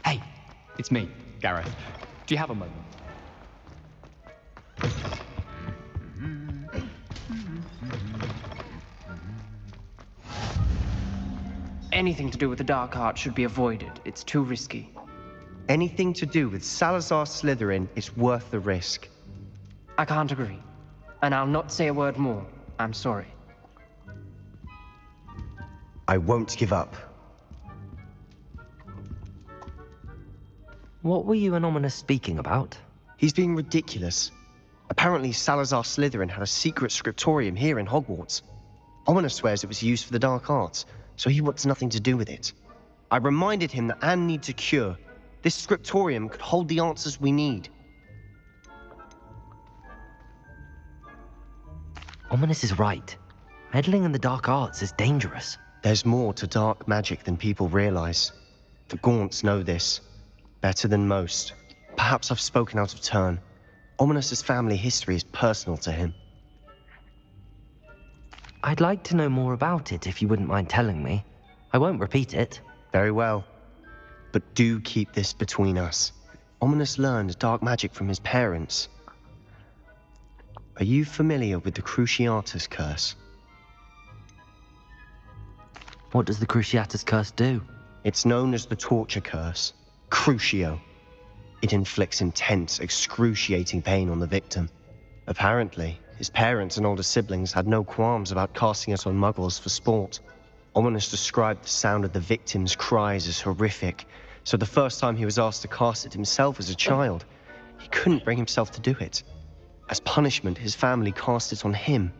Hey, it's me, Gareth. Do you have a moment? Anything to do with the dark art should be avoided. It's too risky. Anything to do with Salazar Slytherin is worth the risk. I can't agree. And I'll not say a word more. I'm sorry. I won't give up. What were you and Ominous speaking about? He's being ridiculous. Apparently Salazar Slytherin had a secret scriptorium here in Hogwarts. Ominous swears it was used for the dark arts, so he wants nothing to do with it. I reminded him that Anne needs a cure. This scriptorium could hold the answers we need. Ominous is right. Meddling in the dark arts is dangerous. There's more to dark magic than people realize. The Gaunts know this. Better than most. Perhaps I've spoken out of turn. Ominous's family history is personal to him. I'd like to know more about it if you wouldn't mind telling me. I won't repeat it. Very well. But do keep this between us. Ominous learned dark magic from his parents. Are you familiar with the Cruciatus Curse? What does the Cruciatus Curse do? It's known as the Torture Curse. Crucio. It inflicts intense, excruciating pain on the victim. Apparently, his parents and older siblings had no qualms about casting it on muggles for sport. Ominous described the sound of the victim's cries as horrific, so the first time he was asked to cast it himself as a child, he couldn't bring himself to do it. As punishment, his family cast it on him.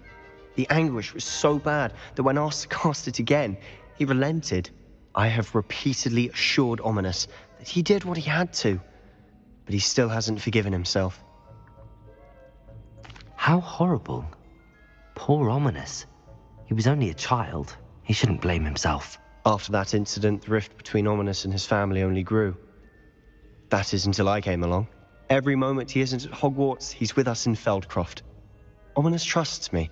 The anguish was so bad that when asked to cast it again, he relented. I have repeatedly assured Ominous that he did what he had to, but he still hasn't forgiven himself. How horrible. Poor Ominous. He was only a child. He shouldn't blame himself. After that incident, the rift between Ominous and his family only grew. That is until I came along. Every moment he isn't at Hogwarts, he's with us in Feldcroft. Ominous trusts me.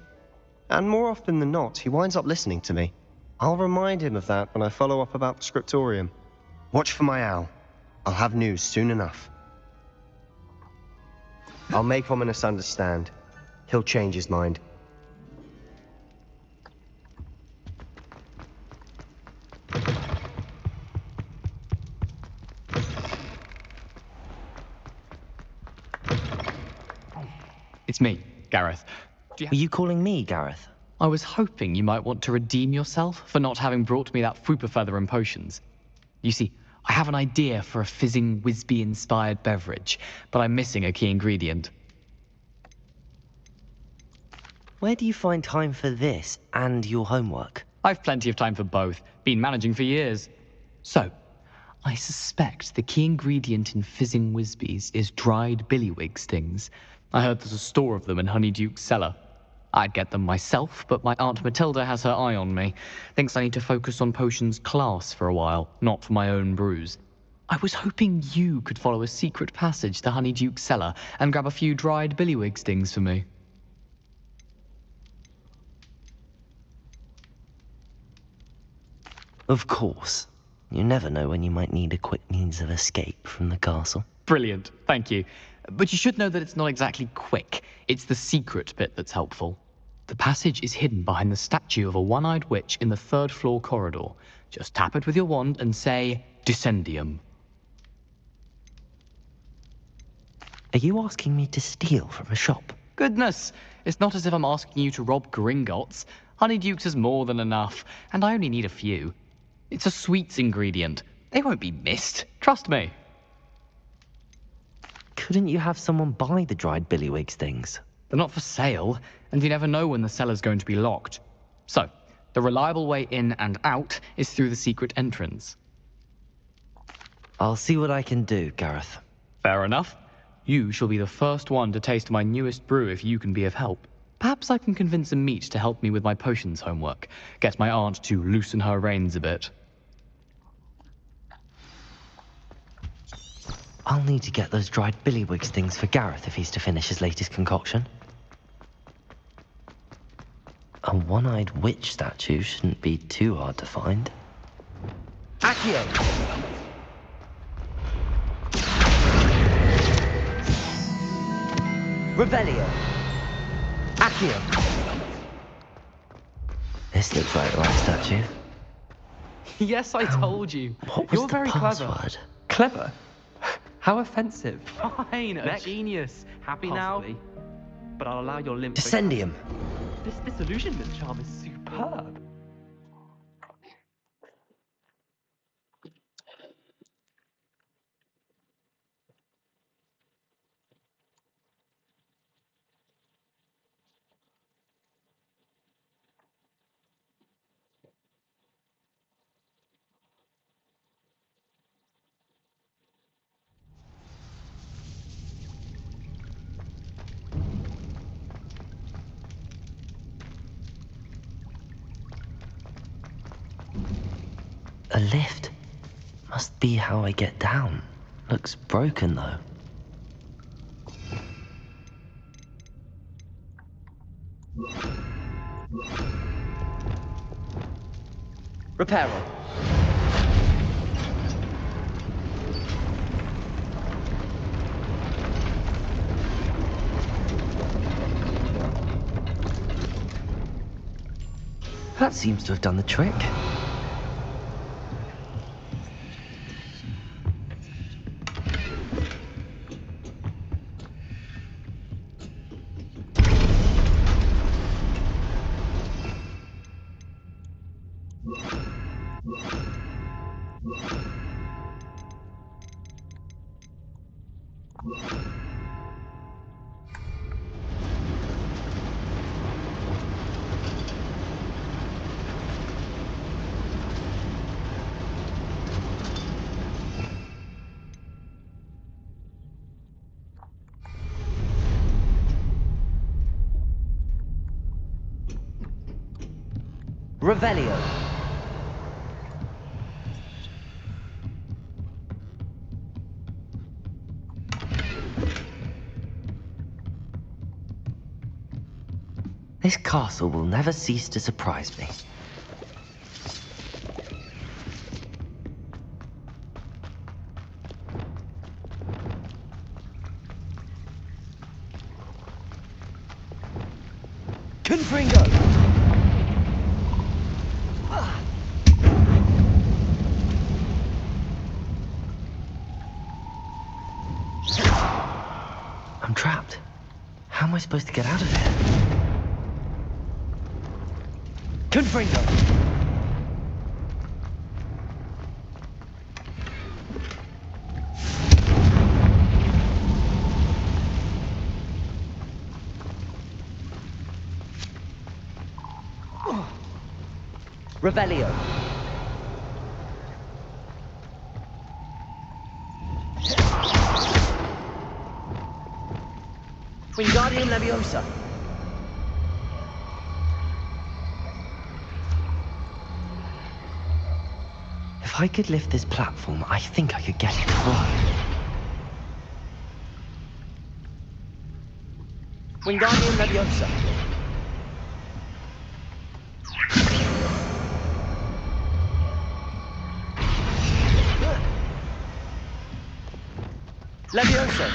And more often than not, he winds up listening to me. I'll remind him of that when I follow up about the scriptorium. Watch for my owl. I'll have news soon enough. I'll make Ominous understand. He'll change his mind. It's me, Gareth. Are you calling me, Gareth? I was hoping you might want to redeem yourself for not having brought me that Fooper feather and potions. You see, I have an idea for a fizzing Whizbee-inspired beverage, but I'm missing a key ingredient. Where do you find time for this and your homework? I've plenty of time for both. Been managing for years. So, I suspect the key ingredient in fizzing Whizbees is dried billywig stings. I heard there's a store of them in Honeyduke's cellar. I'd get them myself, but my Aunt Matilda has her eye on me. Thinks I need to focus on potions class for a while, not for my own brews. I was hoping you could follow a secret passage to Honeyduke's cellar and grab a few dried billywig stings for me. Of course. You never know when you might need a quick means of escape from the castle. Brilliant, thank you. But you should know that it's not exactly quick. It's the secret bit that's helpful. The passage is hidden behind the statue of a one-eyed witch in the third-floor corridor. Just tap it with your wand and say, Descendium. Are you asking me to steal from a shop? Goodness, it's not as if I'm asking you to rob Gringotts. Honeydukes is more than enough, and I only need a few. It's a sweets ingredient. They won't be missed. Trust me. Couldn't you have someone buy the dried billywigs things? They're not for sale, and you never know when the cellar's going to be locked. So, the reliable way in and out is through the secret entrance. I'll see what I can do, Gareth. Fair enough. You shall be the first one to taste my newest brew if you can be of help. Perhaps I can convince a meat to help me with my potions homework. Get my aunt to loosen her reins a bit. I'll need to get those dried billywigs things for Gareth if he's to finish his latest concoction. A one-eyed witch statue shouldn't be too hard to find. Accio! Revelio! Accio! This looks like the right statue. Yes, I told you. What was You're the very password? Clever? How offensive. Fine, a Next. genius. Happy Possibly. But I'll allow your limp... Descendium! This disillusionment charm is superb. A lift. Must be how I get down. Looks broken though. Reparo. That seems to have done the trick. Revelio. This castle will never cease to surprise me. Confringo! I'm trapped. How am I supposed to get out of here? Confringo! Revelio! Wingardium Leviosa! If I could lift this platform, I think I could get it to work. Wingardium Leviosa! Leviosa!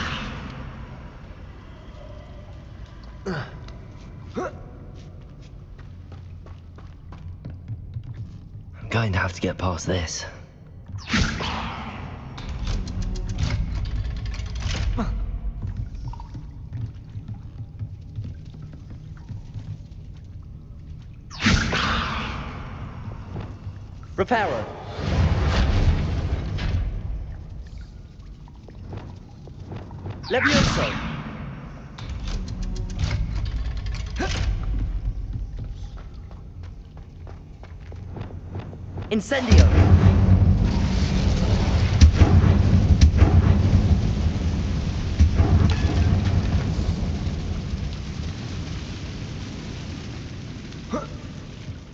I'm going to have to get past this. Reparo. Levioso. Incendio.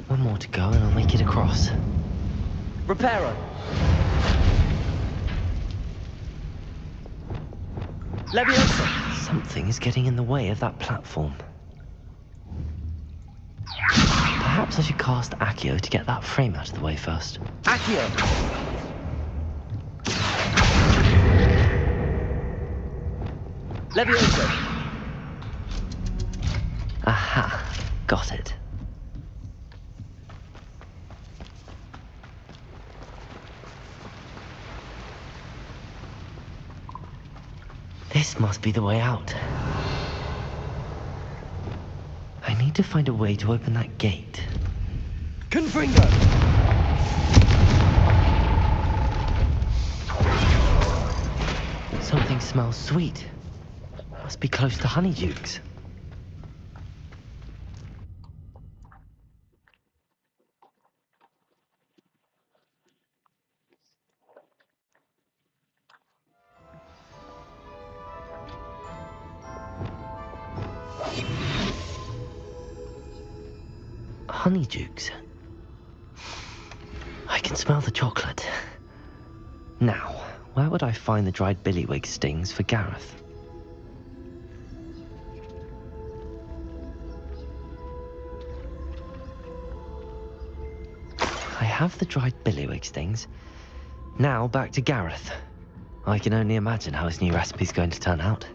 One more to go and I'll make it across. Reparo. Levioso. Something is getting in the way of that platform. Perhaps I should cast Accio to get that frame out of the way first. Accio. Levioso. Aha, got it. This must be the way out. I need to find a way to open that gate. Confringo. Something smells sweet. Must be close to Honeydukes. Honeydukes. I can smell the chocolate. Now, where would I find the dried billywig stings for Gareth? I have the dried billywig stings. Now back to Gareth. I can only imagine how his new recipe's going to turn out.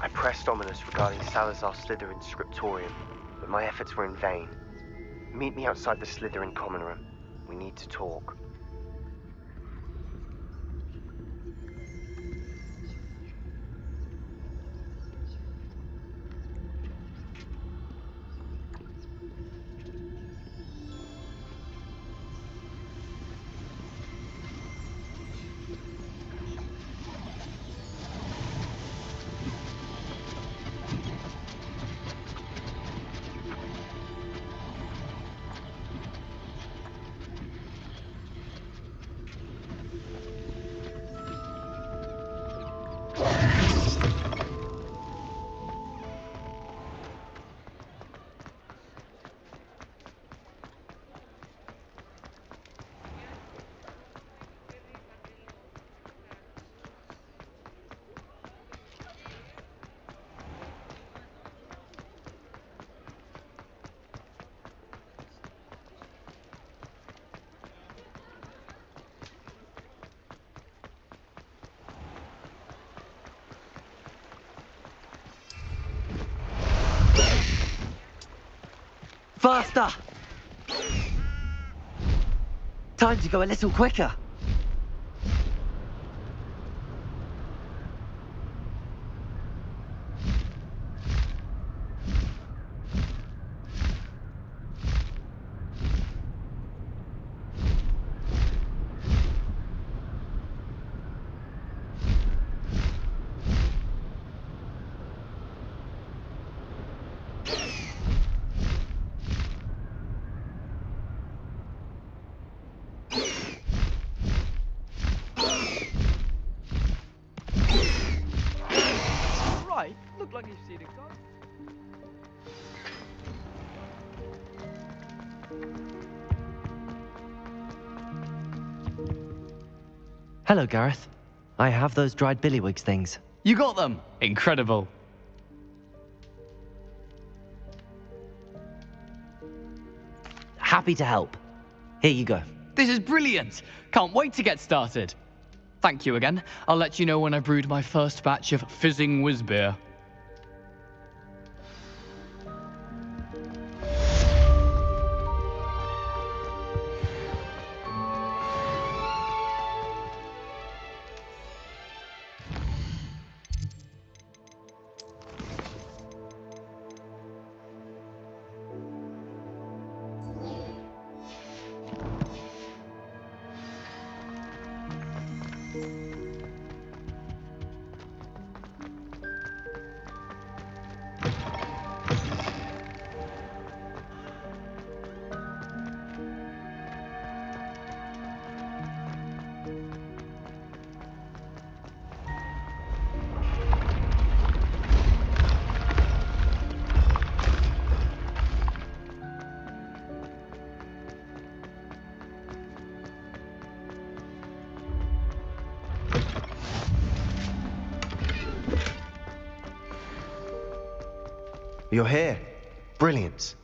I pressed Ominous regarding Salazar Slytherin's scriptorium, but my efforts were in vain. Meet me outside the Slytherin common room. We need to talk. Faster! Time to go a little quicker. Right, look like you've seen it, guys. Hello, Gareth. I have those dried billywig things. You got them! Incredible. Happy to help. Here you go. This is brilliant! Can't wait to get started. Thank you again. I'll let you know when I've brewed my first batch of fizzing whizbeer. You're here. Brilliant.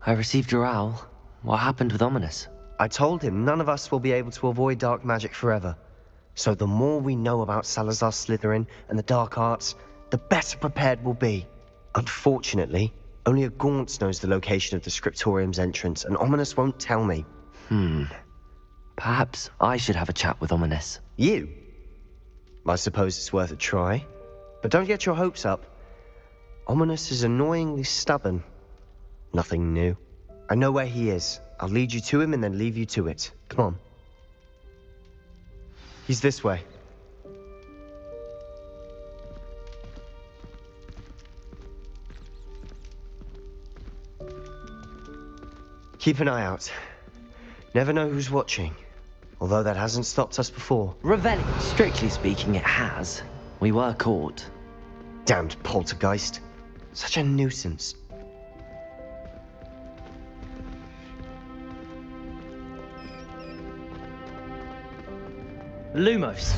I received your owl. What happened with Ominous? I told him none of us will be able to avoid dark magic forever. So the more we know about Salazar Slytherin and the dark arts, the better prepared we'll be. Unfortunately, only a Gaunt knows the location of the Scriptorium's entrance, and Ominous won't tell me. Perhaps I should have a chat with Ominous. You? I suppose it's worth a try. But don't get your hopes up. Ominous is annoyingly stubborn. Nothing new. I know where he is. I'll lead you to him and then leave you to it. Come on. He's this way. Keep an eye out. Never know who's watching. Although that hasn't stopped us before. Revelli. Strictly speaking, it has. We were caught. Damned poltergeist. Such a nuisance. Lumos.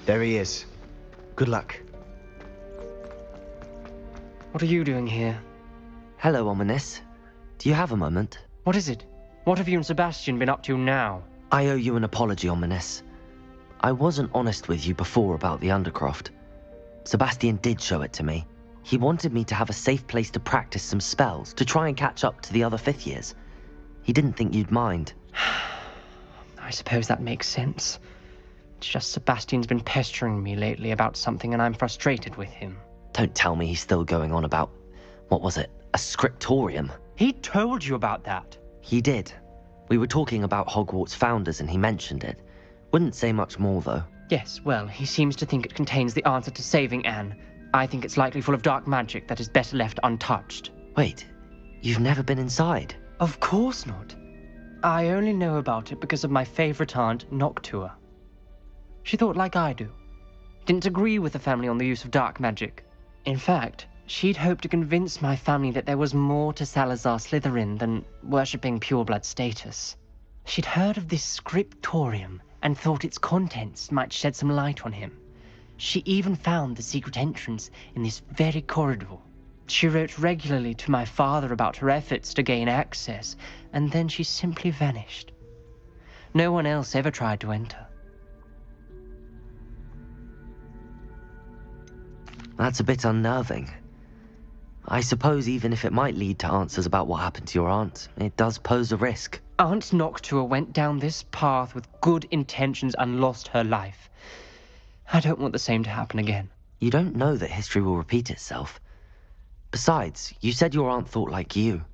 There he is. Good luck. What are you doing here? Hello, Ominous. Do you have a moment? What is it? What have you and Sebastian been up to now? I owe you an apology, Ominous. I wasn't honest with you before about the Undercroft. Sebastian did show it to me. He wanted me to have a safe place to practice some spells, to try and catch up to the other 5th years. He didn't think you'd mind. I suppose that makes sense. It's just Sebastian's been pestering me lately about something and I'm frustrated with him. Don't tell me he's still going on about, what was it, a scriptorium? He told you about that. He did. We were talking about Hogwarts founders and he mentioned it. Wouldn't say much more though. Yes, well, he seems to think it contains the answer to saving Anne. I think it's likely full of dark magic that is better left untouched. Wait, you've never been inside? Of course not. I only know about it because of my favorite aunt, Noctua. She thought like I do. Didn't agree with the family on the use of dark magic. In fact, she'd hoped to convince my family that there was more to Salazar Slytherin than worshipping pureblood status. She'd heard of this scriptorium and thought its contents might shed some light on him. She even found the secret entrance in this very corridor. She wrote regularly to my father about her efforts to gain access, and then she simply vanished. No one else ever tried to enter. That's a bit unnerving. I suppose even if it might lead to answers about what happened to your aunt, it does pose a risk. Aunt Noctua went down this path with good intentions and lost her life. I don't want the same to happen again. You don't know that history will repeat itself. Besides, you said your aunt thought like you.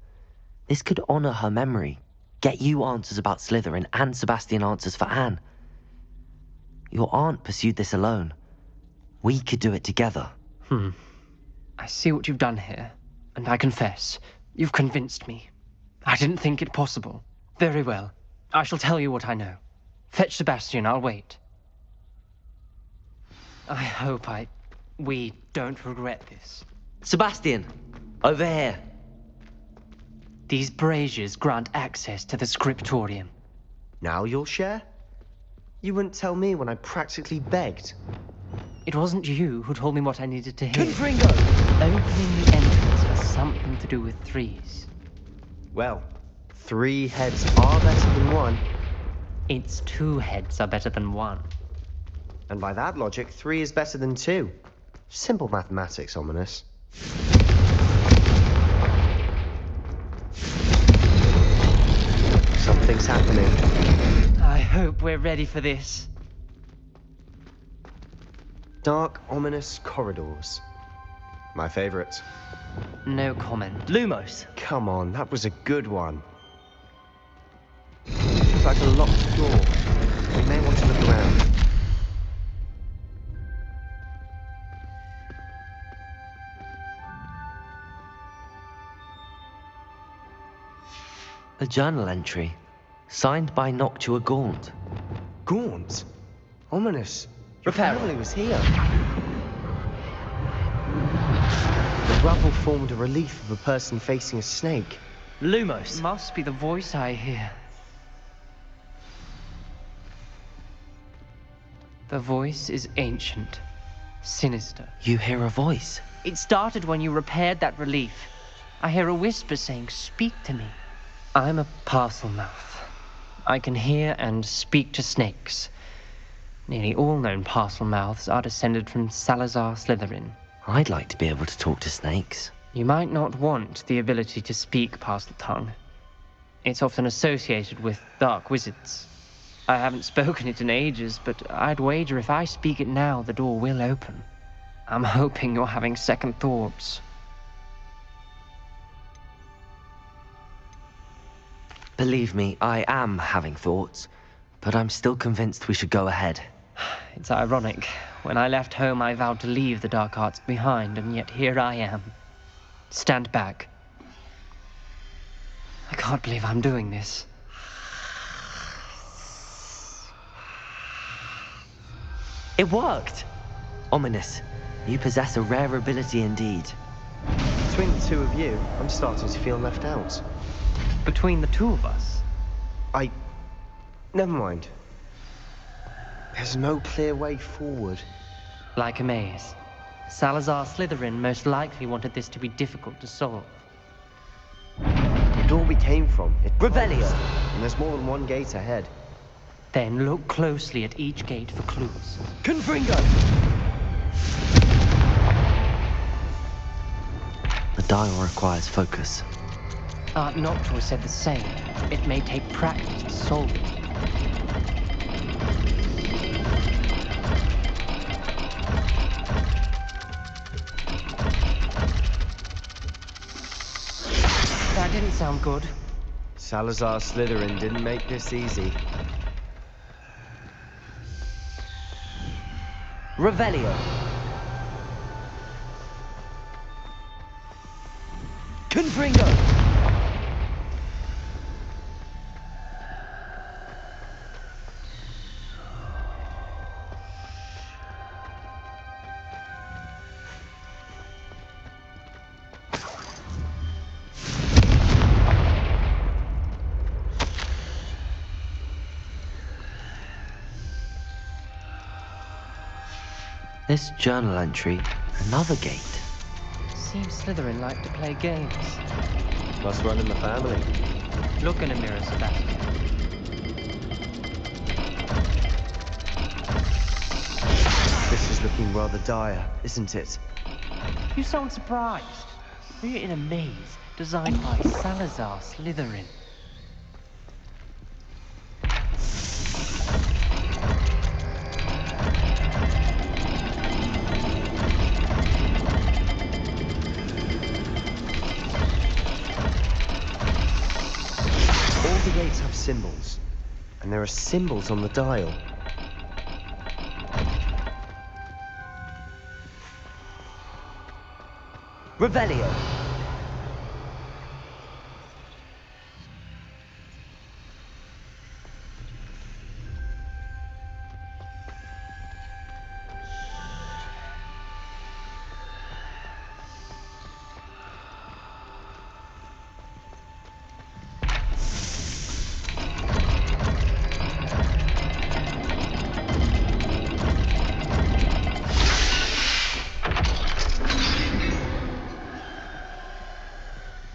This could honor her memory, get you answers about Slytherin and Sebastian answers for Anne. Your aunt pursued this alone. We could do it together. I see what you've done here, and I confess, you've convinced me. I didn't think it possible. Very well. I shall tell you what I know. Fetch Sebastian, I'll wait. I hope we don't regret this. Sebastian! Over here! These braziers grant access to the scriptorium. Now you'll share? You wouldn't tell me when I practically begged. It wasn't you who told me what I needed to hear. Confringo! Opening the entrance has something to do with threes. Well, 3 heads are better than 1. Its 2 heads are better than 1. And by that logic, 3 is better than 2. Simple mathematics, Ominous. Something's happening. I hope we're ready for this. Dark, ominous corridors. My favorite. No comment. Lumos! Come on, that was a good one. Looks like a locked door. We may want to look around. A journal entry, signed by Noctua Gaunt. Gaunt? Ominous. Your Repair. family was here. The rubble formed a relief of a person facing a snake. Lumos! Must be the voice I hear. The voice is ancient, sinister. You hear a voice. It started when you repaired that relief. I hear a whisper saying, "Speak to me." I'm a parcel mouth. I can hear and speak to snakes. Nearly all known parcel mouths are descended from Salazar Slytherin. I'd like to be able to talk to snakes. You might not want the ability to speak parcel tongue. It's often associated with dark wizards. I haven't spoken it in ages, but I'd wager if I speak it now, the door will open. I'm hoping you're having second thoughts. Believe me, I am having thoughts, but I'm still convinced we should go ahead. It's ironic. When I left home, I vowed to leave the dark arts behind, and yet here I am. Stand back. I can't believe I'm doing this. It worked! Ominous, you possess a rare ability indeed. Between the two of you, I'm starting to feel left out. Between the two of us? Never mind. There's no clear way forward. Like a maze. Salazar Slytherin most likely wanted this to be difficult to solve. The door we came from, it Revelio! closed, and there's more than one gate ahead. Then look closely at each gate for clues. Confringo! The dial requires focus. Art Noctua said the same. It may take practice to solve it. That didn't sound good. Salazar Slytherin didn't make this easy. Revelio! Confringo! This journal entry, another gate. Seems Slytherin like to play games. Must run in the family. Look in a mirror, Sebastian. This is looking rather dire, isn't it? You sound surprised. We're in a maze designed by Salazar Slytherin. All the gates have symbols, and there are symbols on the dial. Revelio!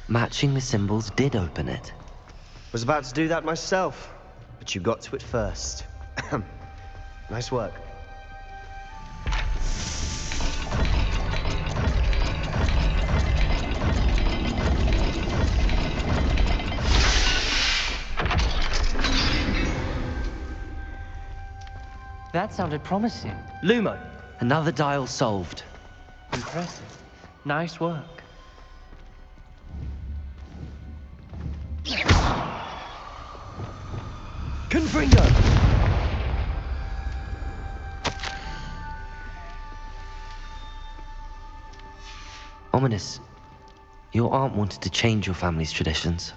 Matching the symbols did open it. Was about to do that myself, but you got to it first. Nice work. That sounded promising. Lumo! Another dial solved. Impressive. Nice work. Confringo! Ominous, your aunt wanted to change your family's traditions.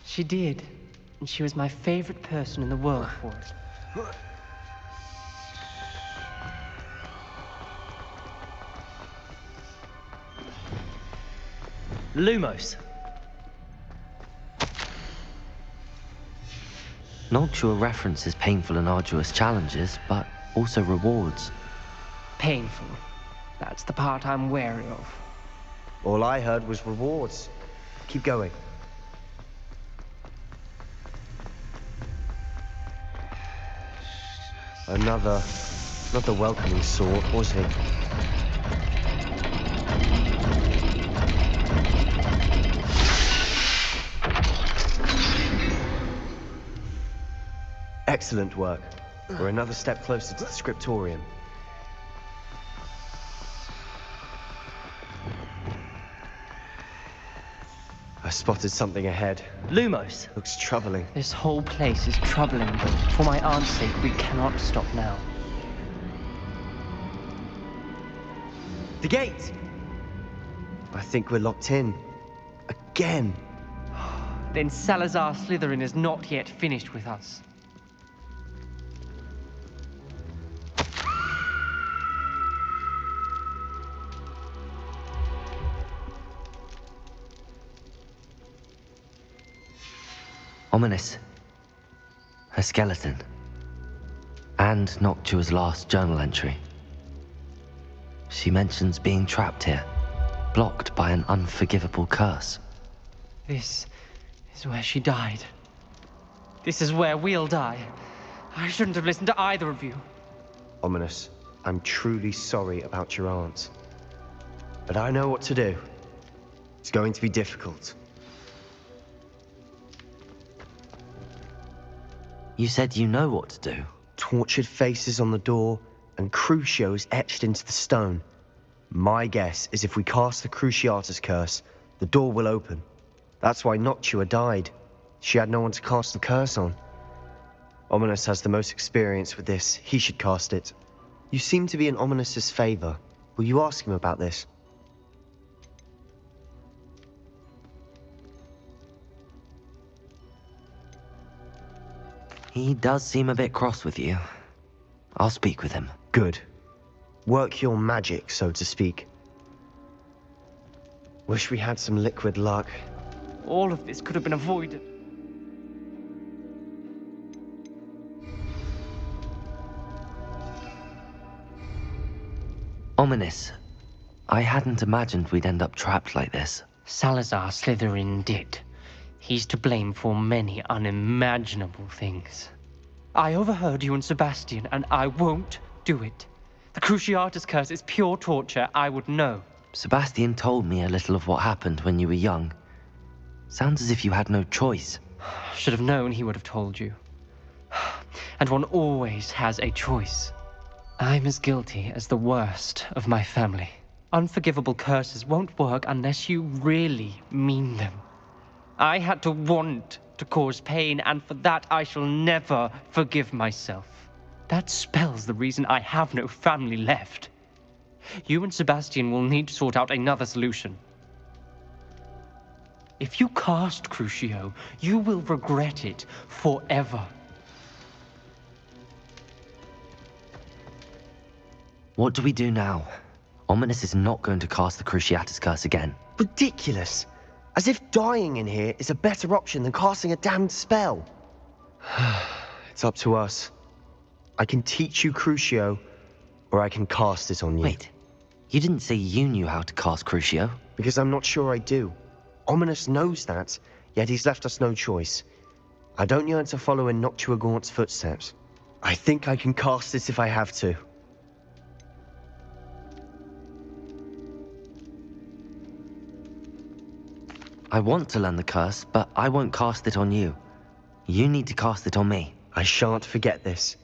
She did. And she was my favorite person in the world for it. Lumos! Noctua references painful and arduous challenges, but also rewards. Painful. That's the part I'm wary of. All I heard was rewards. Keep going. Another, not the welcoming sort, was he? Excellent work. We're another step closer to the scriptorium. I spotted something ahead. Lumos! Looks troubling. This whole place is troubling, but for my aunt's sake, we cannot stop now. The gate! I think we're locked in. Again. Then Salazar Slytherin is not yet finished with us. Ominous. Her skeleton. And Noctua's last journal entry. She mentions being trapped here, blocked by an unforgivable curse. This is where she died. This is where we'll die. I shouldn't have listened to either of you. Ominous, I'm truly sorry about your aunt. But I know what to do. It's going to be difficult. You said you know what to do. Tortured faces on the door, and Crucios etched into the stone. My guess is if we cast the Cruciatus curse, the door will open. That's why Noctua died. She had no one to cast the curse on. Ominous has the most experience with this. He should cast it. You seem to be in Ominous's favor. Will you ask him about this? He does seem a bit cross with you. I'll speak with him. Good. Work your magic, so to speak. Wish we had some liquid luck. All of this could have been avoided. Ominous. I hadn't imagined we'd end up trapped like this. Salazar Slytherin did. He's to blame for many unimaginable things. I overheard you and Sebastian, and I won't do it. The Cruciatus curse is pure torture. I would know. Sebastian told me a little of what happened when you were young. Sounds as if you had no choice. Should have known he would have told you. And one always has a choice. I'm as guilty as the worst of my family. Unforgivable curses won't work unless you really mean them. I had to want to cause pain, and for that I shall never forgive myself. That spells the reason I have no family left. You and Sebastian will need to sort out another solution. If you cast Crucio, you will regret it forever. What do we do now? Ominous is not going to cast the Cruciatus curse again. Ridiculous! As if dying in here is a better option than casting a damned spell. It's up to us. I can teach you Crucio, or I can cast it on you. Wait, you didn't say you knew how to cast Crucio? Because I'm not sure I do. Ominous knows that, yet he's left us no choice. I don't yearn to follow in Noctua Gaunt's footsteps. I think I can cast it if I have to. I want to learn the curse, but I won't cast it on you. You need to cast it on me. I shan't forget this.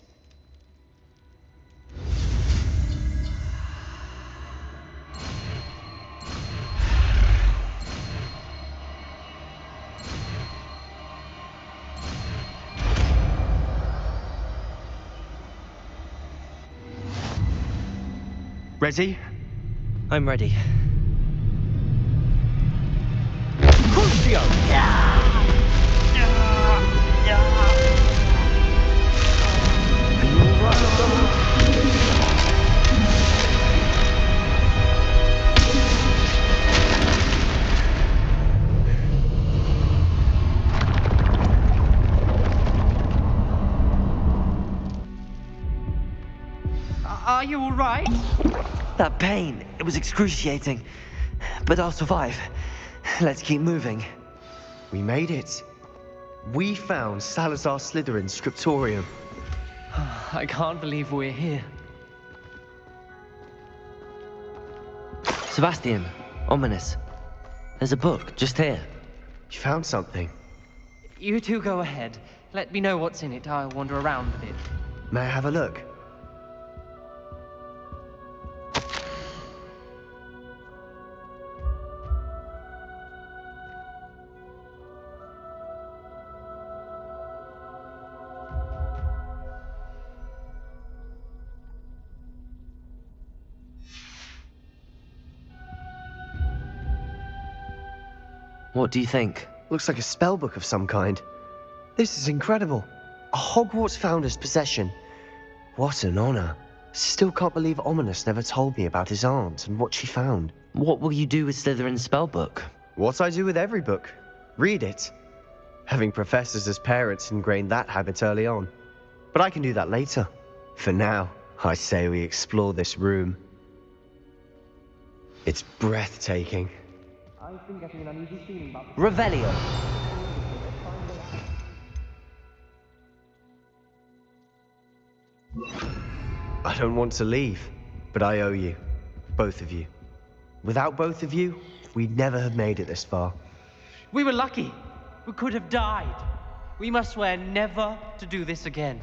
Ready? I'm ready. Crucio! you all right? That pain, it was excruciating. But I'll survive. Let's keep moving. We made it. We found Salazar Slytherin's scriptorium. I can't believe we're here. Sebastian, ominous. There's a book just here. You found something. You two go ahead. Let me know what's in it. I'll wander around a bit. May I have a look? What do you think? Looks like a spellbook of some kind. This is incredible. A Hogwarts founder's possession. What an honor. Still can't believe Ominous never told me about his aunt and what she found. What will you do with Slytherin's spellbook? What I do with every book. Read it. Having professors as parents ingrained that habit early on. But I can do that later. For now, I say we explore this room. It's breathtaking. I've been getting an uneasy feeling about this. Revelio. I don't want to leave, but I owe you. Both of you. Without both of you, we'd never have made it this far. We were lucky. We could have died. We must swear never to do this again.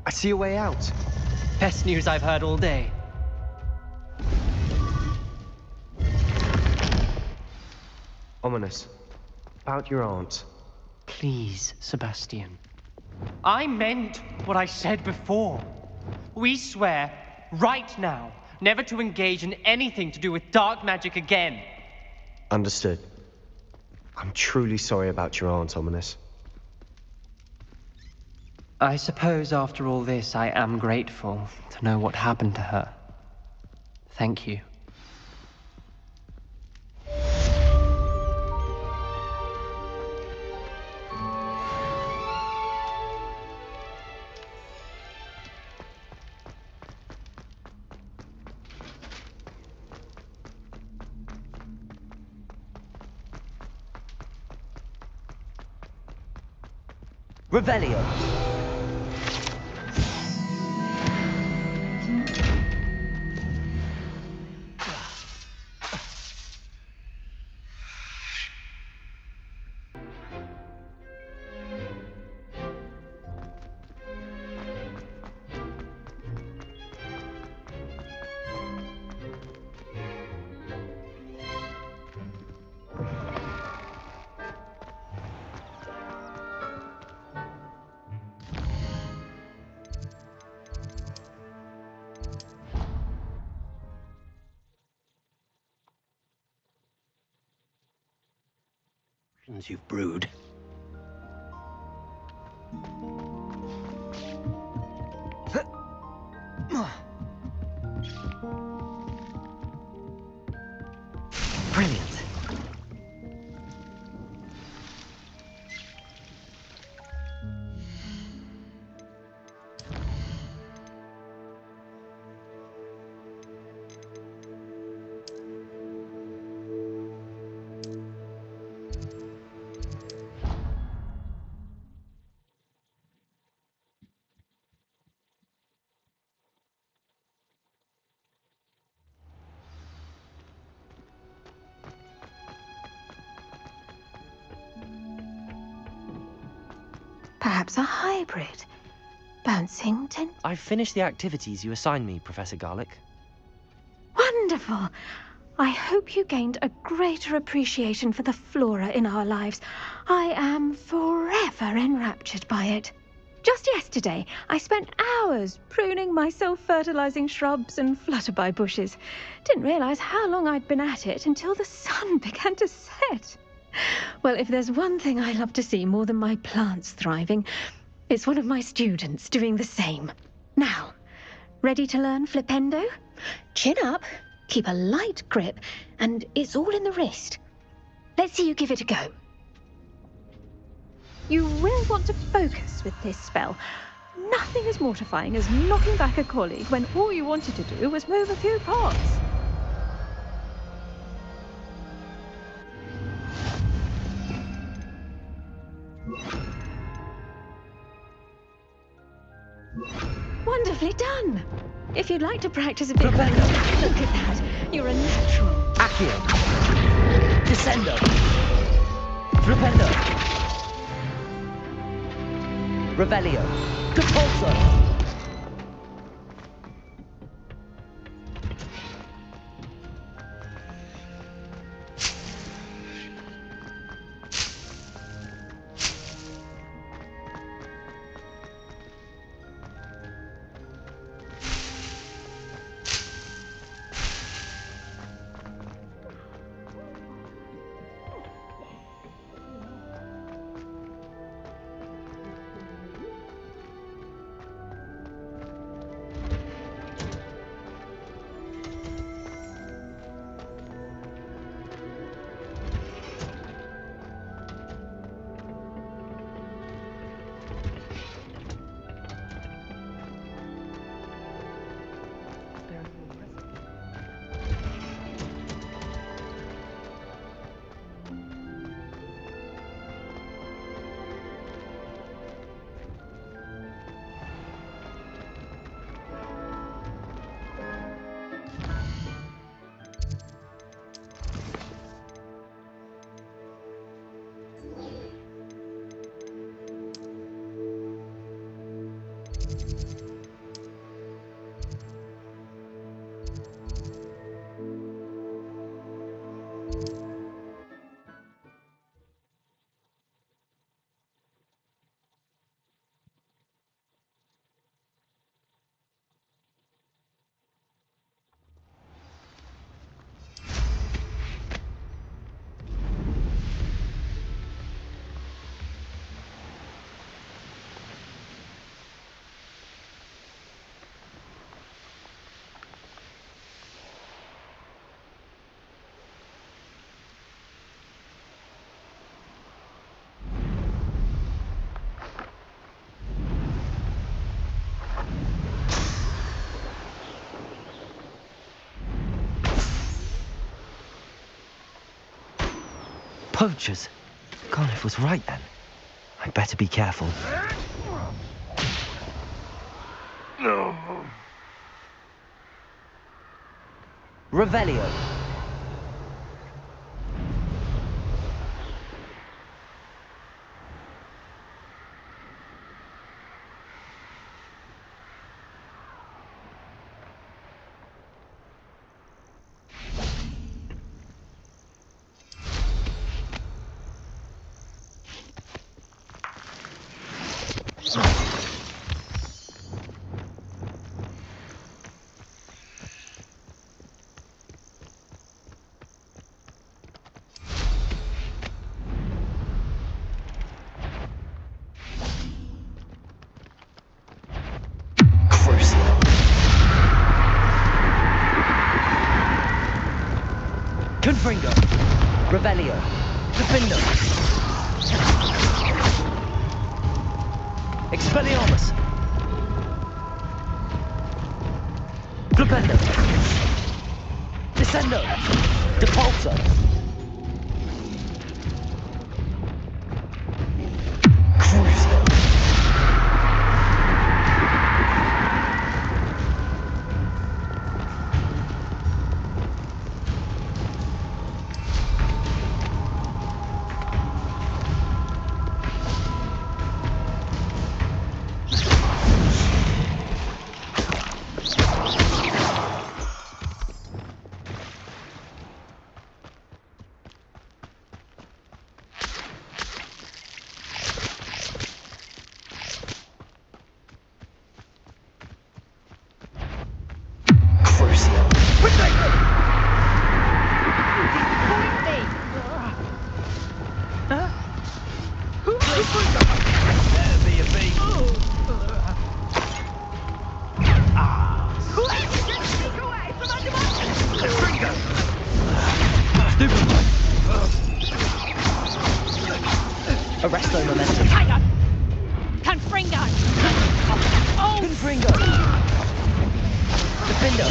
I see a way out. Best news I've heard all day. Ominous. About your aunt. Please, Sebastian. I meant what I said before. We swear, right now, never to engage in anything to do with dark magic again. Understood. I'm truly sorry about your aunt, Ominous. I suppose after all this, I am grateful to know what happened to her. Thank you. Revelio. You've brewed. Brilliant. Perhaps a hybrid. Bouncing tent. I've finished the activities you assigned me, Professor Garlick. Wonderful! I hope you gained a greater appreciation for the flora in our lives. I am forever enraptured by it. Just yesterday, I spent hours pruning my self-fertilizing shrubs and flutterby bushes. Didn't realize how long I'd been at it until the sun began to set. Well, if there's one thing I love to see more than my plants thriving, it's one of my students doing the same. Now, Ready to learn Flipendo? Chin up, keep a light grip, and it's all in the wrist. Let's see you give it a go. You will want to focus with this spell. Nothing as mortifying as knocking back a colleague when all you wanted to do was move a few parts. Wonderfully done! If you'd like to practice a bit more, look at that. You're a natural. Accio. Descendo. Flipendo. Revelio. Depulso. Poachers. Garliff was right then. I'd better be careful. Revelio. Confringo. Revelio. Defindo. Expelliarmus. Flipendo. Descendo. Depulso. Crucio. Arresto momentum. Tiger! Confringo! Oh! Confringo! Defendo!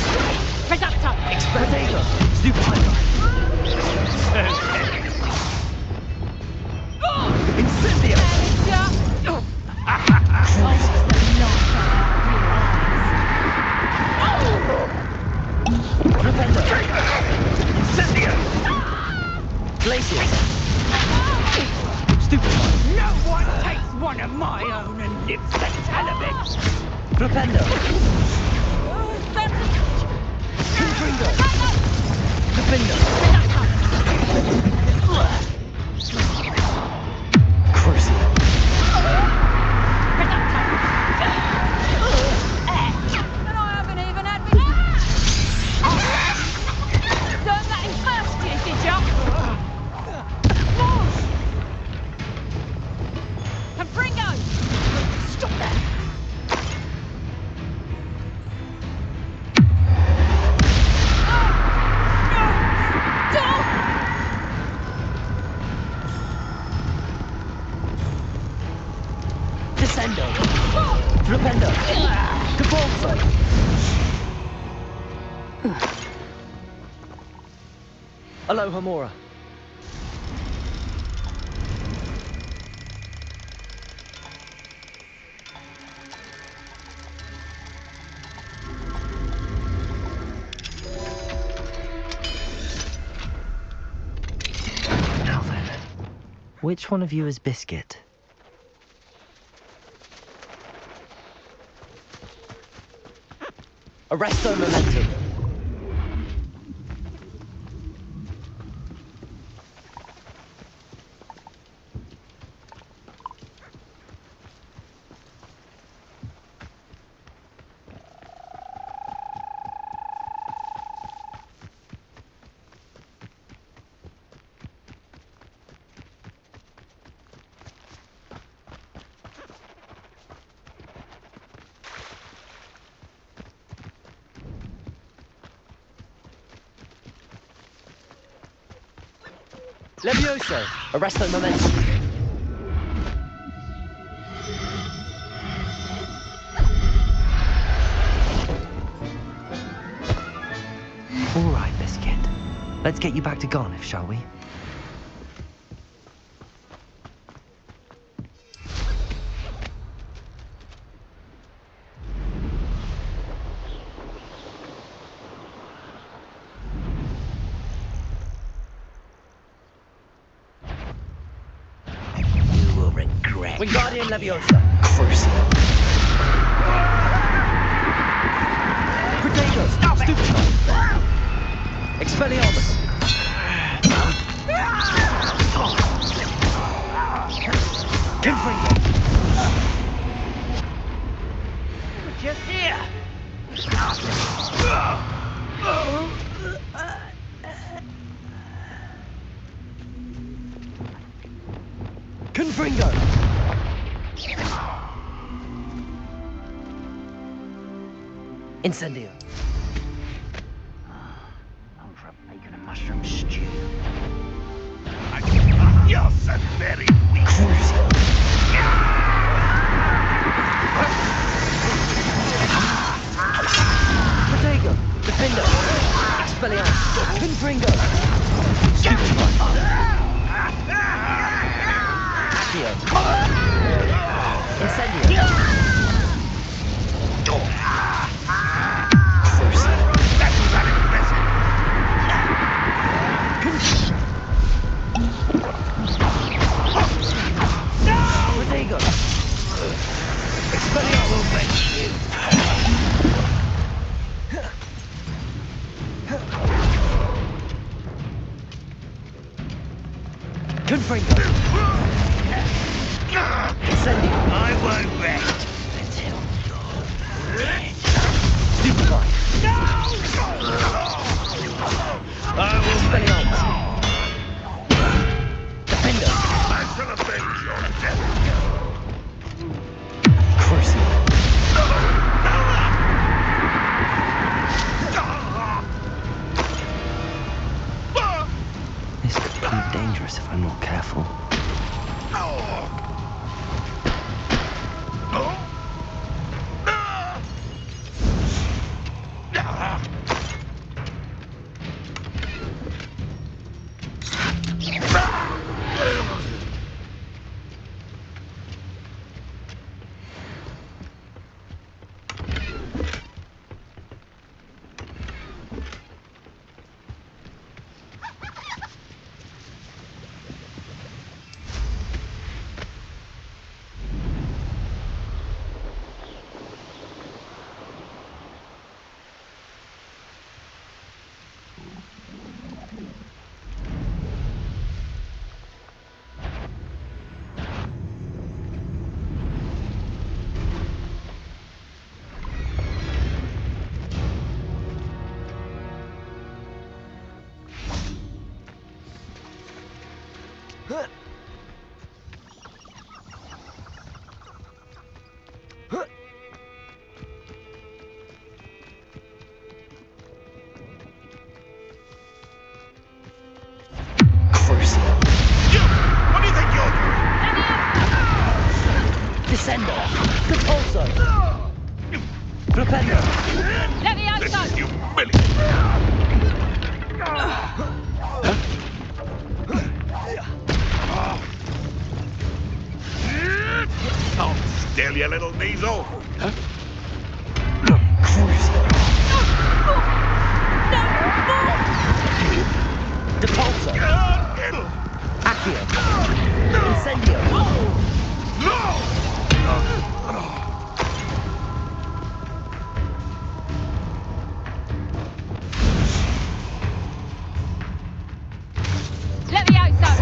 Reductor! Potato! Stupido! Incendio! Rependo! Incendio! Glacier! Stupido! No one takes one of my own and lives to tell of it. Rependo! Confringo! Defendo! Crucial! And I haven't even had me. Don't let him first you, did ya? Confringo! Stop that! Descendo! Rependo! Capolso! Aloha Mora! Now then, which one of you is Biscuit? Arresto momentum. Levioso! Arresto momentum. All right, Biscuit. Let's get you back to Garniff, shall we? You will regret. Wingardium Leviosa. Crucial. Protego! Stupefy! Expelliarmus! Confringo! Just here. Confringo! Incendio! I'm for a bacon and mushroom stew. You're so very weak. Crucial! Protego! Defendo! Expelliarmus! Confringo! Stupefy! Accio! Incendio! Crucial! That was unimpressive. Protego! Expelliarmus! Confringo! Incendio! I won't rest until you're dead. Stupefy! I will make Expelliarmus! Defendo! I shall avenge your death. Crucial! careful. What do you think you're doing? Descender! Repulsor! Flipendo! Let me This outside! is humiliating. Hold still, you little weasel. Repulsor! Accio! Incendio! Let me outside!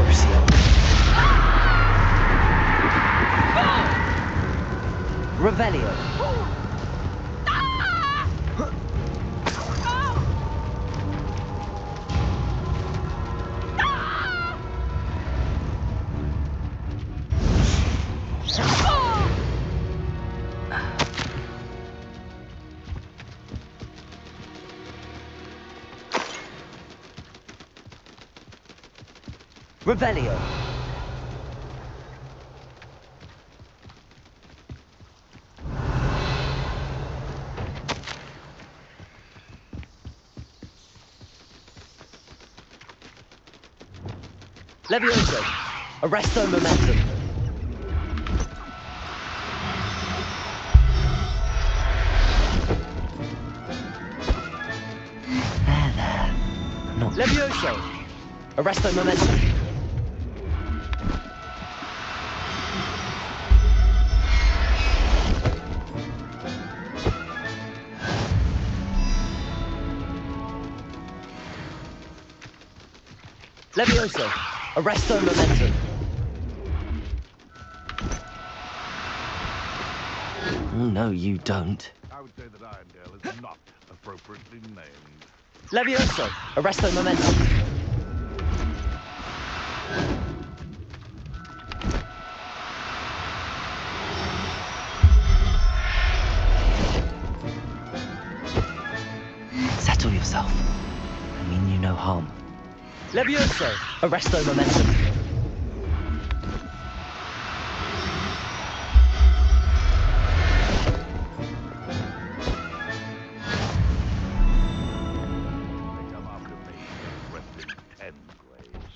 Revelio! Revelio! Levioso! Arresto momentum! There. Not Levioso! Arresto momentum! Levioso! Arresto momentum! No, you don't. I would say that Iron Girl is not appropriately named. Levioso! Arresto momentum! Settle yourself. I mean you no harm. Levioso! Arresto momentum! They come after me, they'll rest in 10 graves.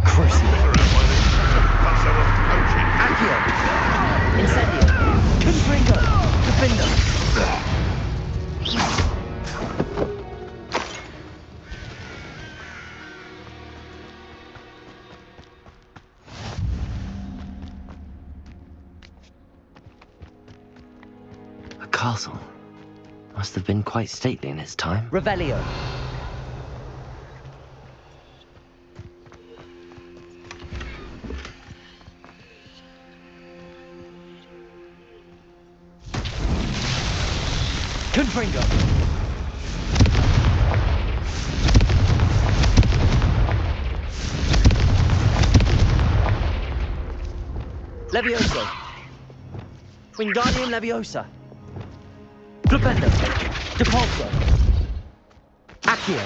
Crucible. Figure out why there's such a fuss over poaching. Accio! Incendio! Confringo! Defendo! A castle. Must have been quite stately in its time. Revelio! Confringo! Levioso. Wingardium Leviosa. Flipendo. Depulso. Accio.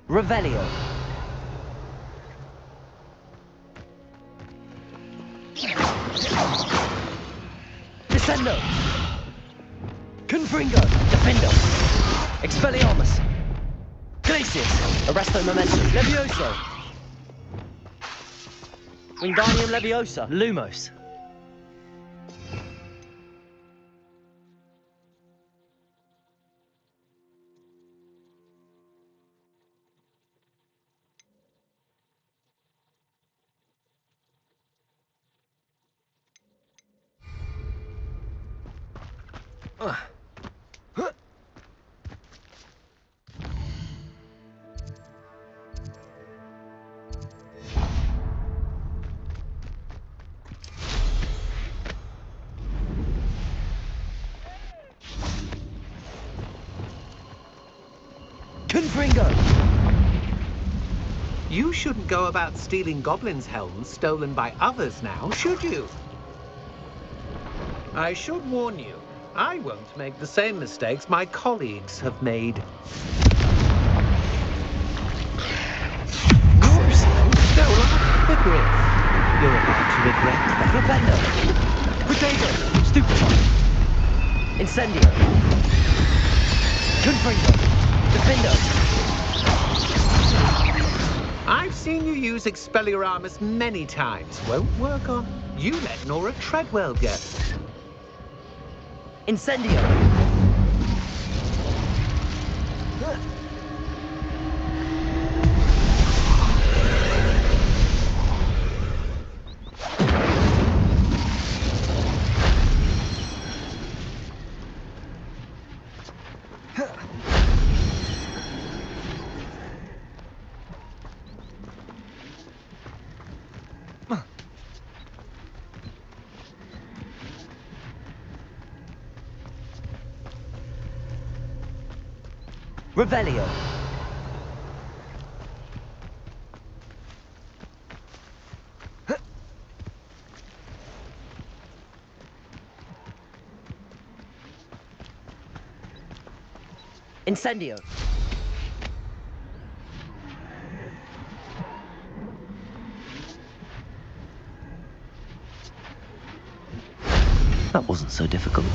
Revelio. Descendo. Confringo. Defendo. Expelliarmus. Glacius. Arresto Momentum. Levioso. Wingardium Leviosa. Lumos. Confringo. You shouldn't go about stealing goblins' helms stolen by others now, should you? I should warn you, I won't make the same mistakes my colleagues have made. Yours stole our hippogriff. You're about to regret that. Flipendo. Potato. Stupefy. Incendio. Confringo. Defendo. I've seen you use Expelliarmus many times. Won't work on you. Let Nora Treadwell get. Incendio. Revelio. Incendio. That wasn't so difficult.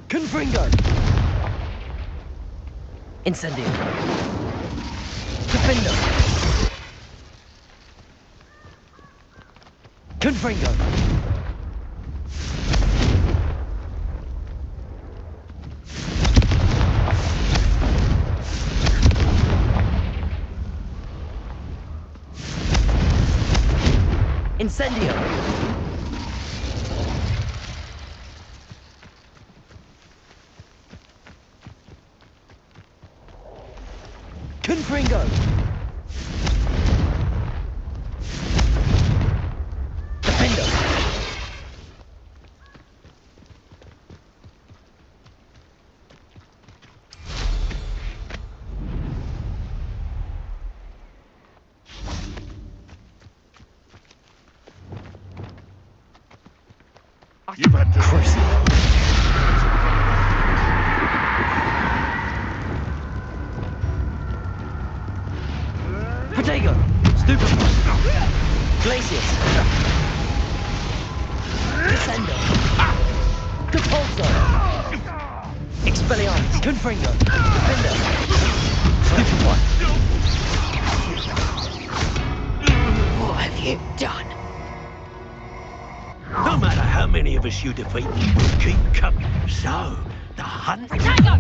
Confringo. Incendio. Defendo. Confringo! Incendio! Confringo! Defendo! You've had to Protego! Stupefy! Glacius! Descendo! Capulso! Expelliarmus! Confringo! Defender! Stupefy! What have you done? No matter how many of us you defeat, we'll keep coming. So, the hunt... Protego!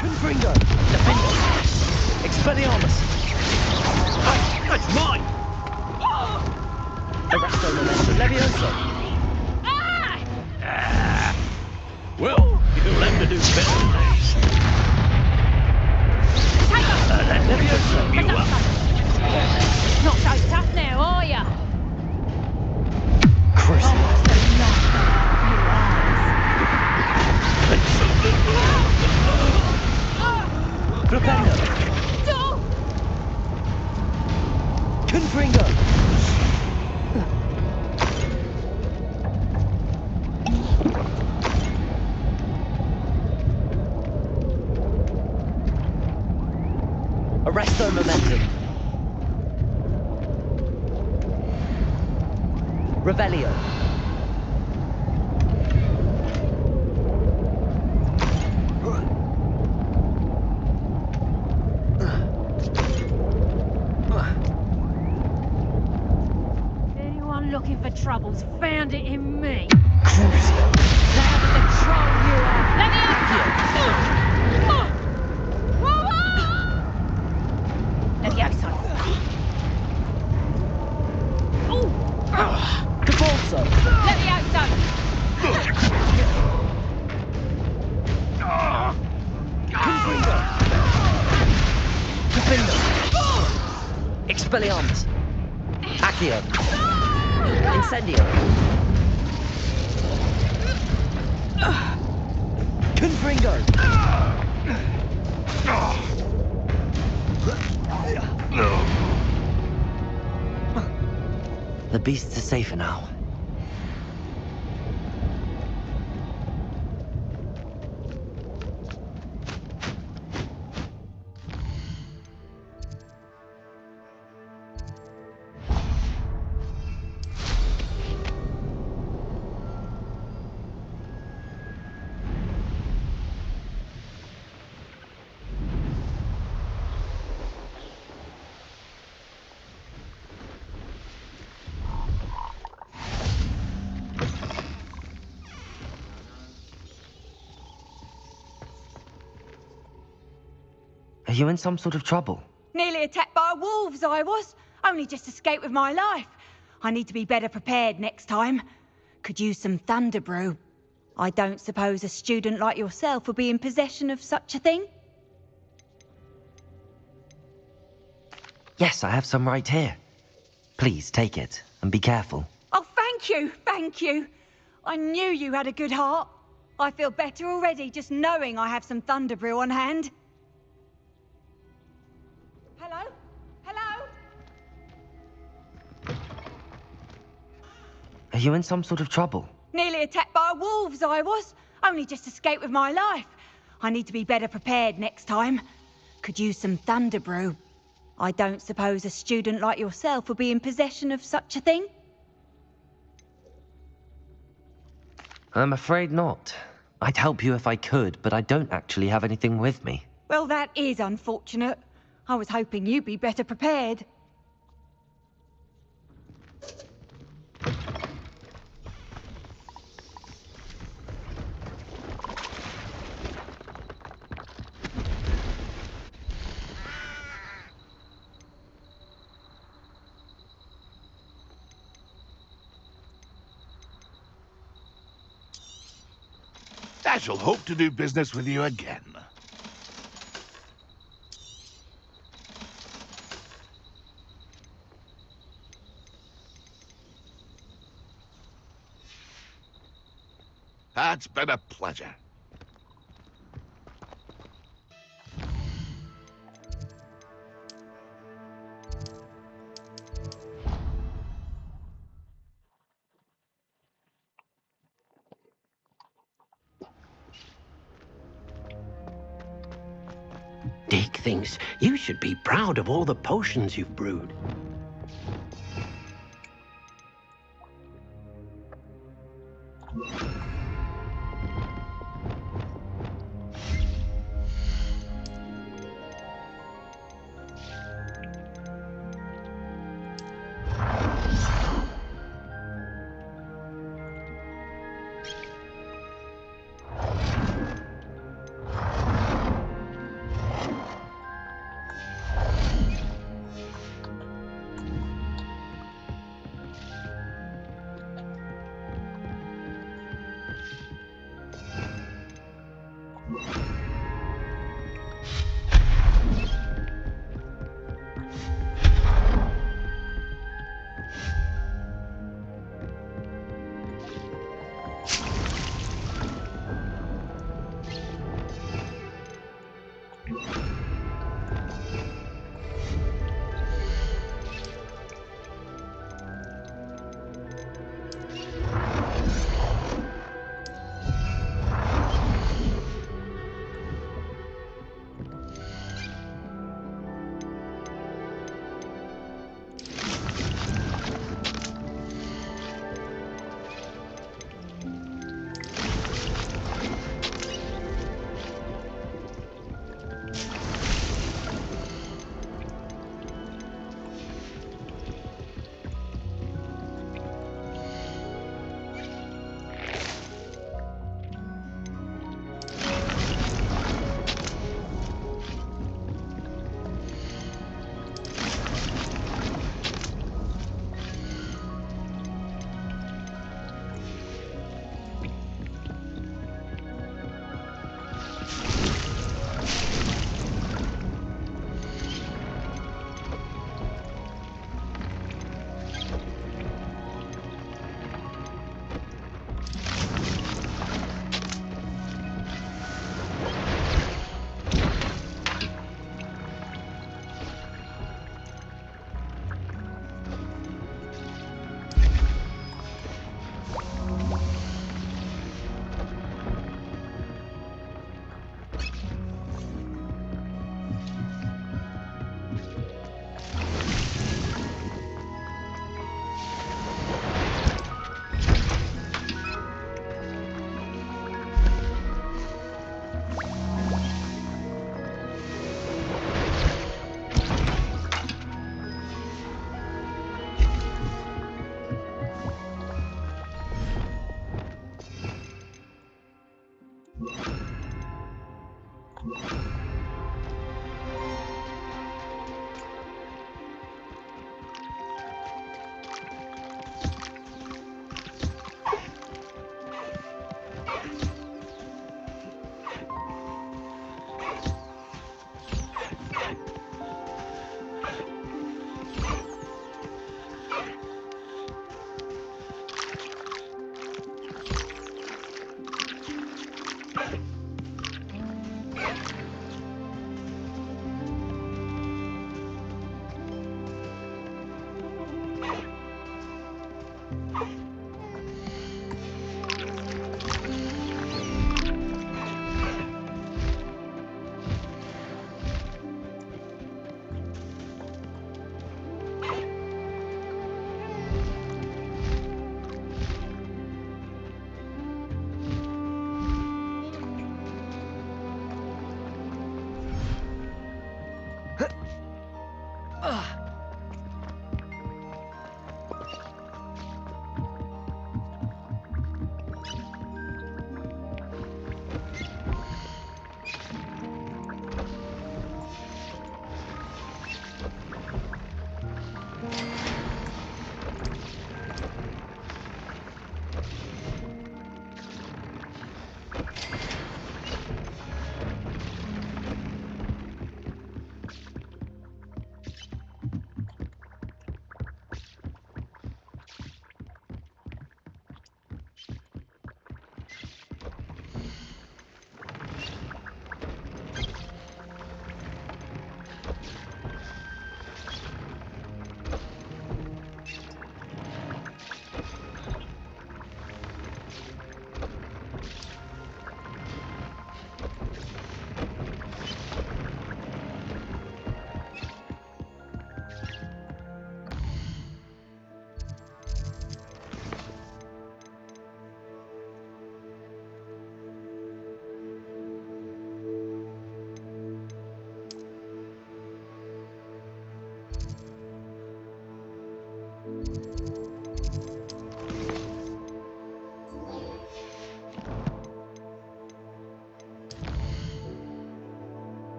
Confringo! Defender! Expelliarmus! That's mine! Arresto Memento Levioso! Well, you'll have to do better than this. Levioso! You up. Not so tough now, are ya? Crucible! Almost the light come out of your eyes. Flipendo! Don't! Confringo! Arresto Momentum! Revelio! Anyone looking for troubles found it in me. Crucio! Now the troll you are. Let me Levioso. Capulso! Levioso. Confringo! Defendo! Expelliarmus! Accio! Incendio! Confringo! The beasts are safer now. Are you in some sort of trouble? Nearly attacked by wolves, I was. Only just escaped with my life. I need to be better prepared next time. Could use some thunder brew. I don't suppose a student like yourself would be in possession of such a thing? Yes, I have some right here. Please take it, and be careful. Oh, thank you, thank you. I knew you had a good heart. I feel better already just knowing I have some thunder brew on hand. Hello? Hello? Are you in some sort of trouble? Nearly attacked by wolves, I was. Only just escaped with my life. I need to be better prepared next time. Could use some thunder brew. I don't suppose a student like yourself would be in possession of such a thing? I'm afraid not. I'd help you if I could, but I don't actually have anything with me. Well, that is unfortunate. I was hoping you'd be better prepared. I shall hope to do business with you again. It's been a pleasure. Dick thinks you should be proud of all the potions you've brewed.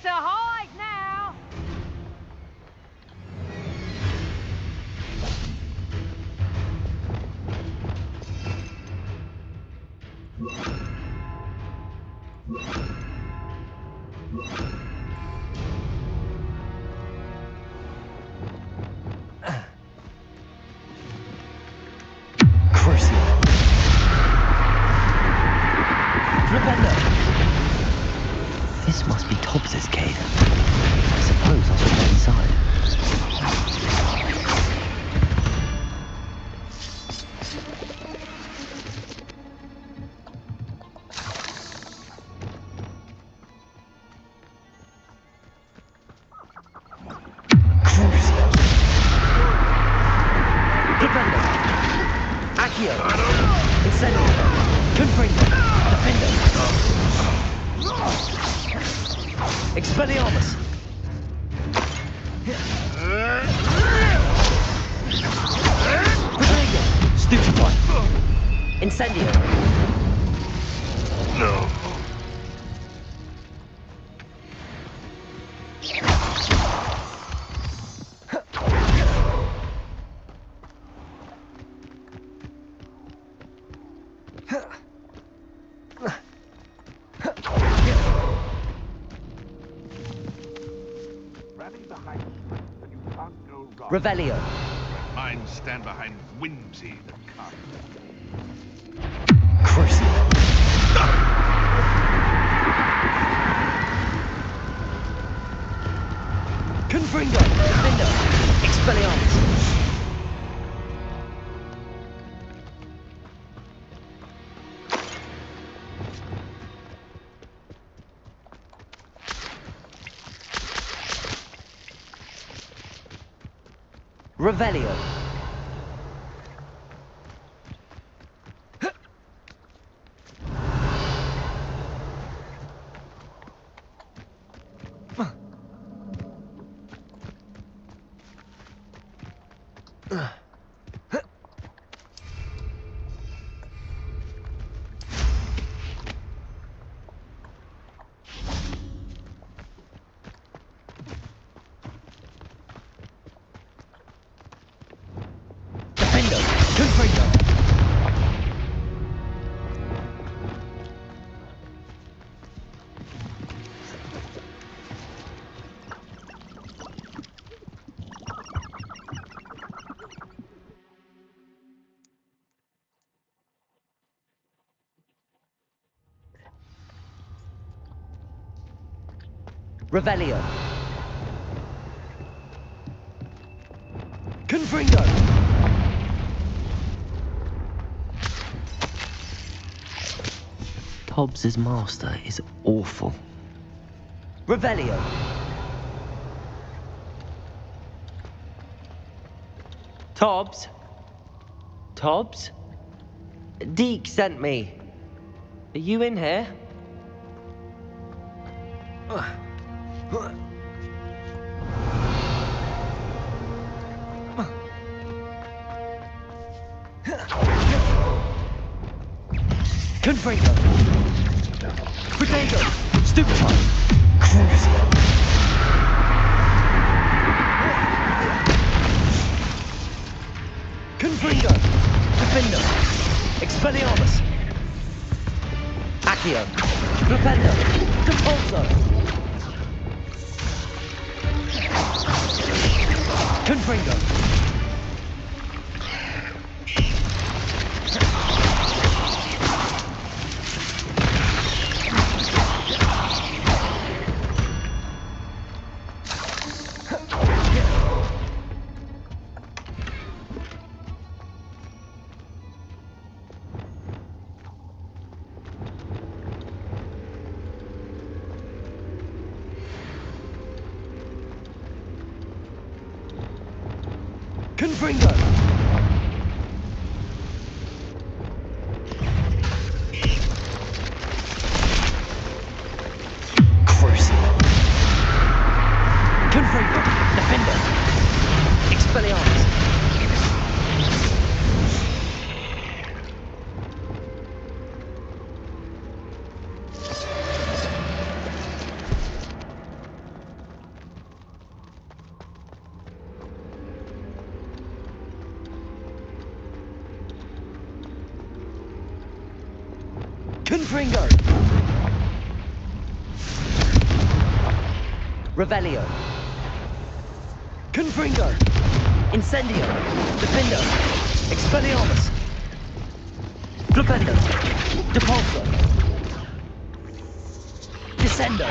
to hide now! This must be Tobbs's cave. I suppose I should get inside. Defender! Accio! Incendio! Confringo! Defender! Expelliarmus! Protego! Stupefy! Incendio! No. Rally behind strength and you can't go wrong. Revelio! When minds stand behind whimsy that can't. Crucio! Confringo! Defender! Expelliarmus! Revelio! Defender! Confringo! Revelio! Confringo! Tobbs's master is awful. Revelio! Tobbs? Tobbs? Deke sent me. Are you in here? Confringo! Protego! Stupefy! Crucio! Confringo! Defender! Expelliarmus! Accio! Defender! Depulso! Confringo! Confringo! Crucio! Confringo! Defender! Expelliarmus! Confringo! Revelio! Confringo! Incendio! Defendo! Expelliarmus! Flipendo! Depulso! Descendo!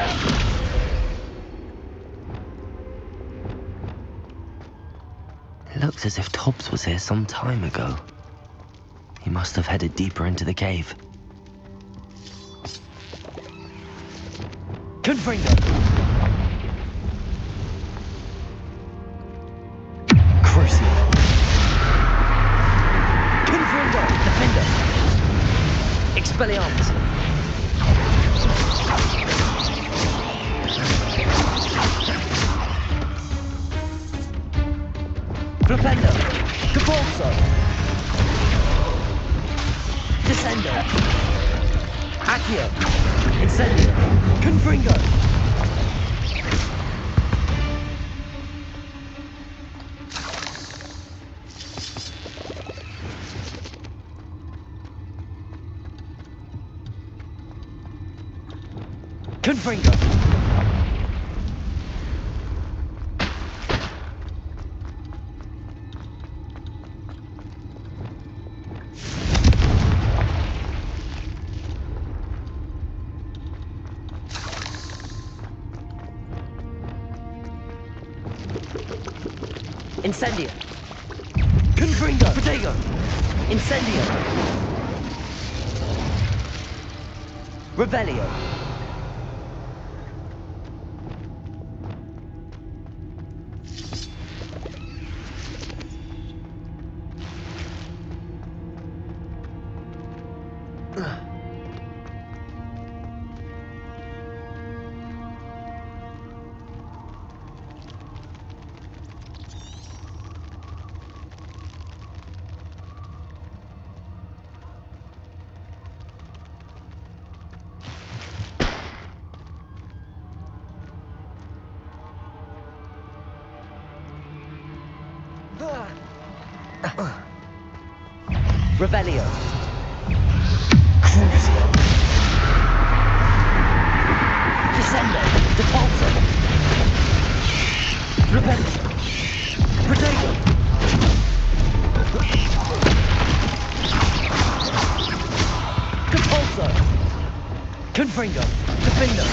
It looks as if Tobbs was here some time ago. He must have headed deeper into the cave. Confringo! Crucio! Confringo! Defendo! Expelliarmus! Flipendo! Depulso! Descendo! Accio! Incendio! Confringo! Confringo! Incendio! Confringo! Protego! Incendio! Revelio! Revelio! Crucio! Descendo! Depulso! Revelio! Protego! Depulso! Confringo! Defendo!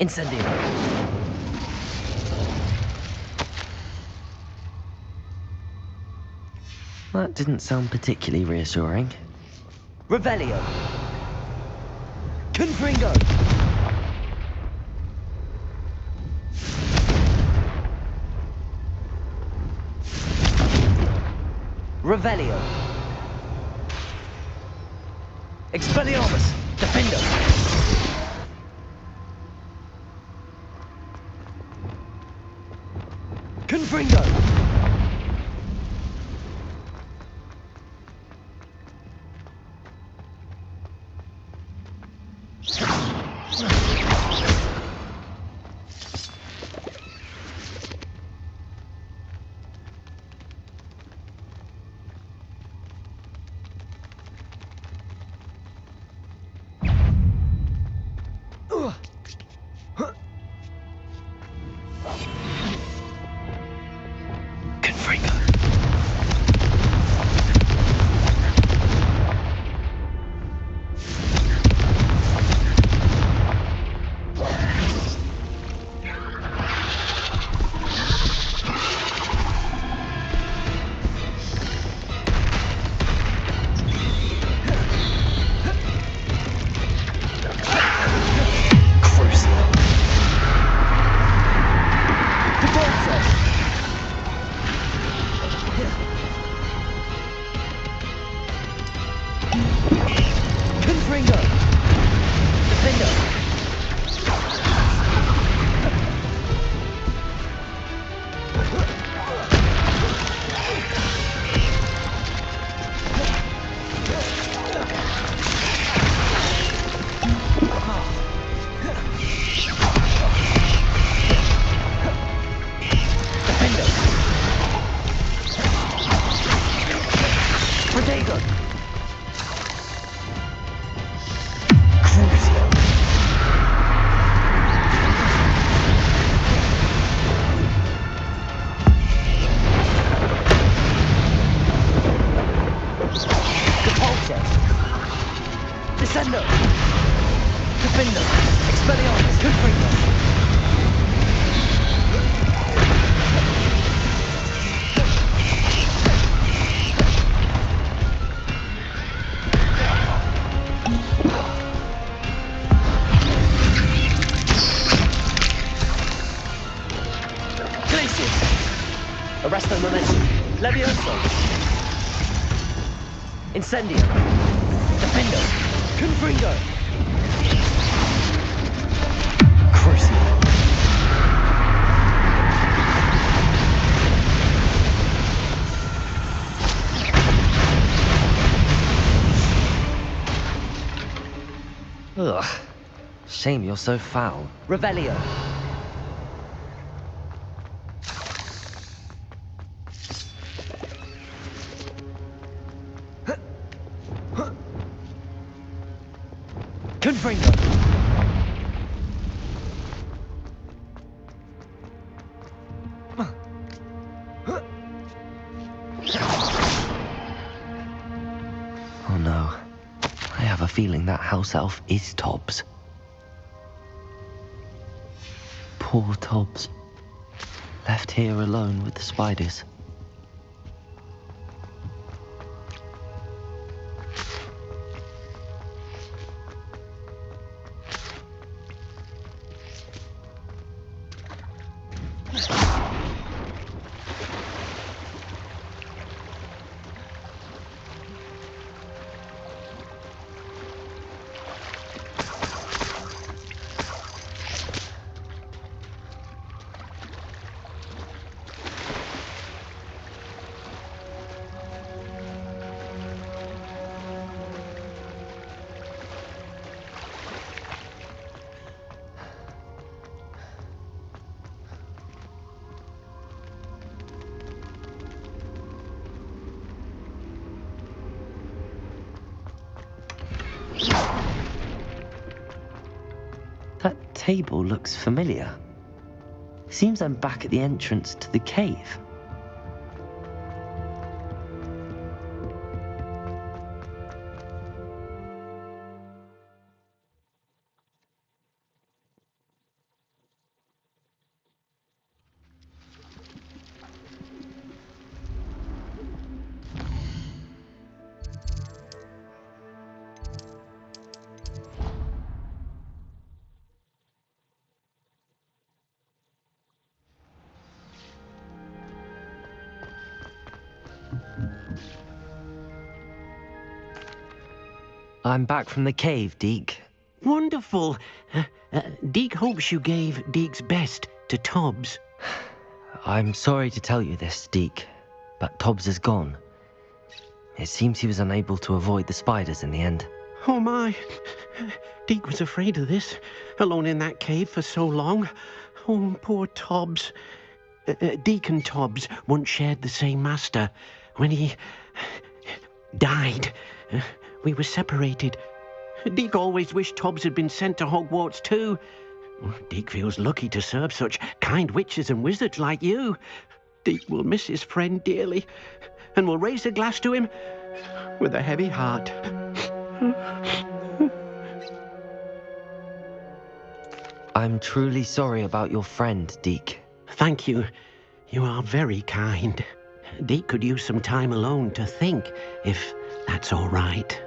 Incendio! That didn't sound particularly reassuring. Revelio! Confringo! Revelio! Expelliarmus! Defendo! Confringo! Arresto momentum. Levioso. Incendio. Defendo. Confringo. Crucio. Ugh. Shame you're so foul. Revelio. Confringo. Oh no. I have a feeling that house elf is Tobbs. Poor Tobbs. Left here alone with the spiders. That table looks familiar. Seems I'm back at the entrance to the cave. I'm back from the cave, Deke. Wonderful. Deke hopes you gave Deke's best to Tobbs. I'm sorry to tell you this, Deke, but Tobbs is gone. It seems he was unable to avoid the spiders in the end. Oh my. Deke was afraid of this, alone in that cave for so long. Oh, poor Tobbs. Deke and Tobbs once shared the same master. When he died, we were separated. Deke always wished Tobbs had been sent to Hogwarts too. Deke feels lucky to serve such kind witches and wizards like you. Deke will miss his friend dearly, and will raise a glass to him with a heavy heart. I'm truly sorry about your friend, Deke. Thank you. You are very kind. Deke could use some time alone to think, if that's all right.